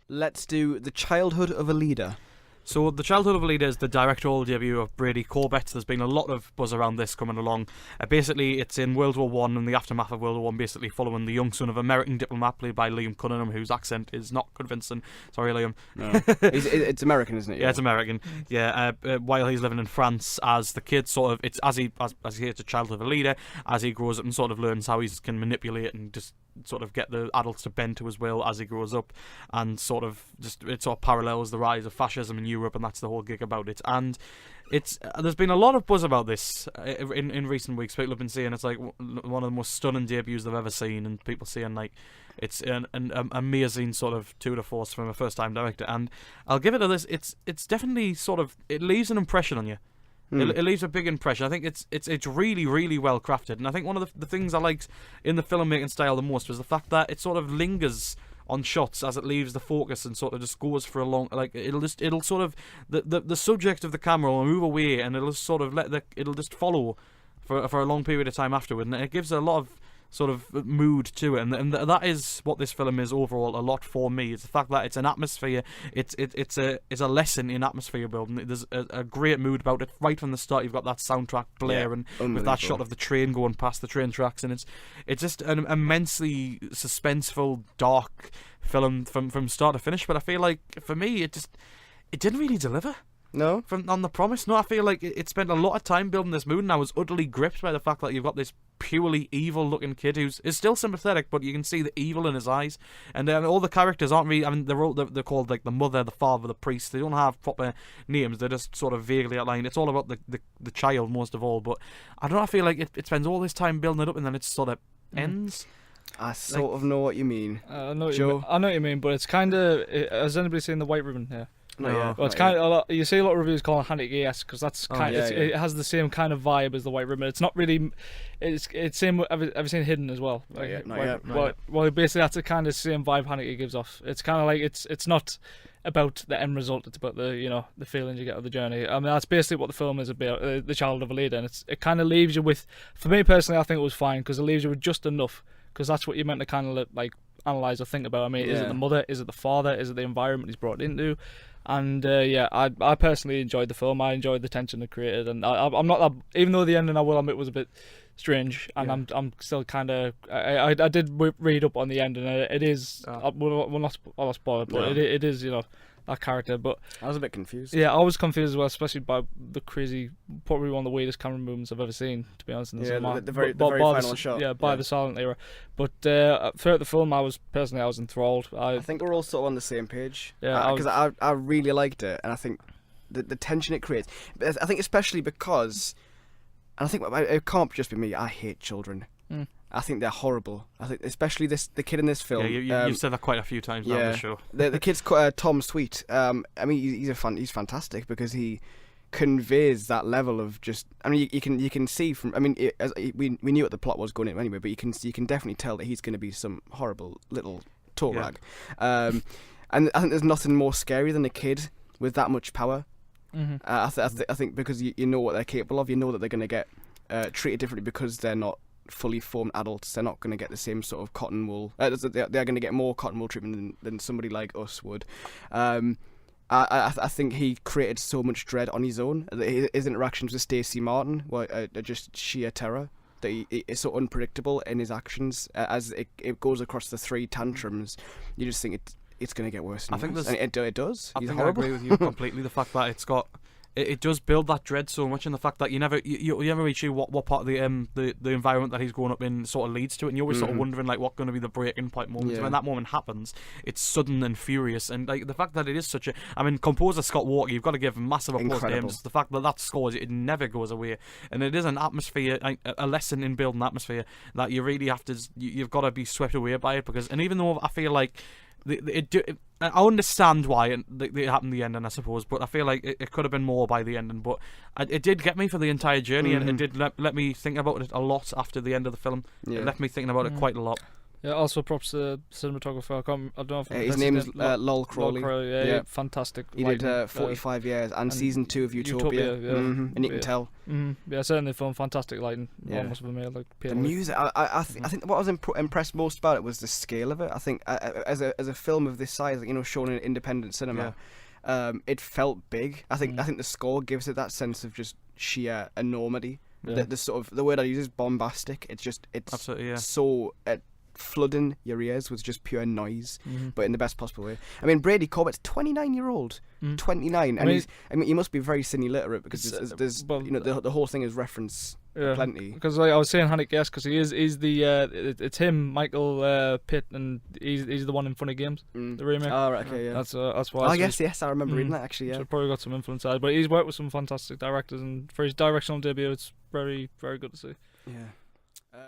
Let's do The Childhood of a Leader. So The Childhood of a Leader is the directorial debut of Brady Corbet. There's been a lot of buzz around this coming along. Basically, it's in World War One and the aftermath of World War One, basically following the young son of an American diplomat played by Liam Cunningham, whose accent is not convincing. Sorry, Liam. No. It's American, isn't it? Yeah, it's American. Yeah, while he's living in France as the kid, sort of, it's as he's a childhood of a leader, as he grows up and sort of learns how he can manipulate and just sort of get the adults to bend to his will as he grows up, and sort of just it sort of parallels the rise of fascism in Europe, and that's the whole gig about it. And it's there's been a lot of buzz about this in recent weeks. People have been saying it's like one of the most stunning debuts they've ever seen, and people saying like it's an amazing sort of tour de force from a first time director. And I'll give it to this. It's definitely sort of, it leaves an impression on you. It leaves a big impression. I think it's really, really well crafted, and I think one of the things I liked in the filmmaking style the most was the fact that it sort of lingers on shots as it leaves the focus and sort of just goes for a long, like it'll sort of the subject of the camera will move away and it'll sort of it'll just follow for a long period of time afterward, and it gives a lot of sort of mood to it, and that is what this film is overall a lot for me. It's the fact that it's an atmosphere, it's a lesson in atmosphere building. There's a great mood about it right from the start. You've got that soundtrack blaring with that shot of the train going past the train tracks, and it's just an immensely suspenseful, dark film from start to finish. But I feel like for me it didn't really deliver. No? On the promise. No, I feel like it spent a lot of time building this mood, and I was utterly gripped by the fact that you've got this purely evil-looking kid who's still sympathetic, but you can see the evil in his eyes. And all the characters aren't really, I mean, they're called like the mother, the father, the priest. They don't have proper names. They're just sort of vaguely outlined. It's all about the child most of all. But I don't know, I feel like it spends all this time building it up, and then it sort of ends. I sort of know what you mean. I know what you mean, but it's kind of... Has anybody seen The White Ribbon here? No. Well, it's kind of a lot. You see a lot of reviews calling Haneke-esque because that's kind. It has the same kind of vibe as The White Ribbon. It's not really. It's same. Have you seen Hidden as well? Not yet. Well, basically that's the kind of same vibe Haneke gives off. It's kind of like it's not about the end result. It's about the feelings you get of the journey. I mean, that's basically what the film is about. The Child of a Leader, and it kind of leaves you with. For me personally, I think it was fine because it leaves you with just enough. Because that's what you're meant to kind of like analyze or think about. I mean, is it the mother? Is it the father? Is it the environment he's brought into? And I personally enjoyed the film. I enjoyed the tension it created, and I'm not that. Even though the ending, I will admit, was a bit strange, and I'm still kind of. I did read up on the end, and it is. I'll not spoil it, but it is that character. But I was a bit confused. Yeah, I was confused as well, especially by the crazy, probably one of the weirdest camera movements I've ever seen, to be honest. In the cinema. The very final shot. Yeah, by the silent era. But throughout the film, I was enthralled. I think we're all sort of on the same page. Yeah, because I really liked it, and I think the tension it creates. I think especially because, and I think it can't just be me. I hate children. I think they're horrible. I think especially the kid in this film. Yeah, you've said that quite a few times now on the show. The kid's Tom Sweet. I mean, he's fantastic because he conveys that level of just. I mean, you can see from. I mean, we knew what the plot was going in anyway, but you can definitely tell that he's going to be some horrible little toe rag. And I think there's nothing more scary than a kid with that much power. Mm-hmm. I think because you know what they're capable of, you know that they're going to get treated differently because they're not fully formed adults. They're not going to get the same sort of cotton wool. They're going to get more cotton wool treatment than somebody like us would. I think he created so much dread on his own. His interactions with Stacy Martin were just sheer terror. That he is so unpredictable in his actions. As it goes across the three tantrums, you just think it's going to get worse. And worse. And it does. I think I agree with you completely. The fact that it does build that dread so much, and the fact that you never really sure what part of the environment that he's grown up in sort of leads to it, and you're always sort of wondering like what's going to be the breaking point moment. Yeah. When that moment happens, it's sudden and furious, and like the fact that it is such a, I mean, composer Scott Walker, you've got to give massive applause to him. Just the fact that scores, it never goes away, and it is an atmosphere, a lesson in building atmosphere that you really have to, you've got to be swept away by it, because, and even though I feel like I understand why it happened in the ending, I suppose, but I feel like it could have been more by the ending. But it did get me for the entire journey, and it did let me think about it a lot after the end of the film. It left me thinking about it quite a lot. Yeah, also props to the cinematographer. I don't know if His name is Lol Crawley. Yeah, fantastic. He lighting, did 45 years and season 2 of Utopia. Yeah. And you can tell. Yeah, certainly filmed fantastic lighting. Yeah. Almost of a male, like The music, I think what I was impressed most about it was the scale of it. I think as a film of this size, you know, shown in independent cinema, it felt big. I think the score gives it that sense of just sheer enormity. Yeah. The sort of the word I use is bombastic. It's Absolutely, yeah. so flooding your ears with just pure noise, but in the best possible way. I mean, Brady Corbet's 29-year-old, 29, and he must be very cine literate because there's you know the whole thing is reference plenty. Because like I was saying, Hannick, yes, because he's the it's him, Michael Pitt, and he's the one in Funny Games, the remake. Oh, right, okay, yeah. That's why. I guess yes, I remember reading that actually. Yeah, so probably got some influence out, but he's worked with some fantastic directors, and for his directional debut, it's very, very good to see. Yeah.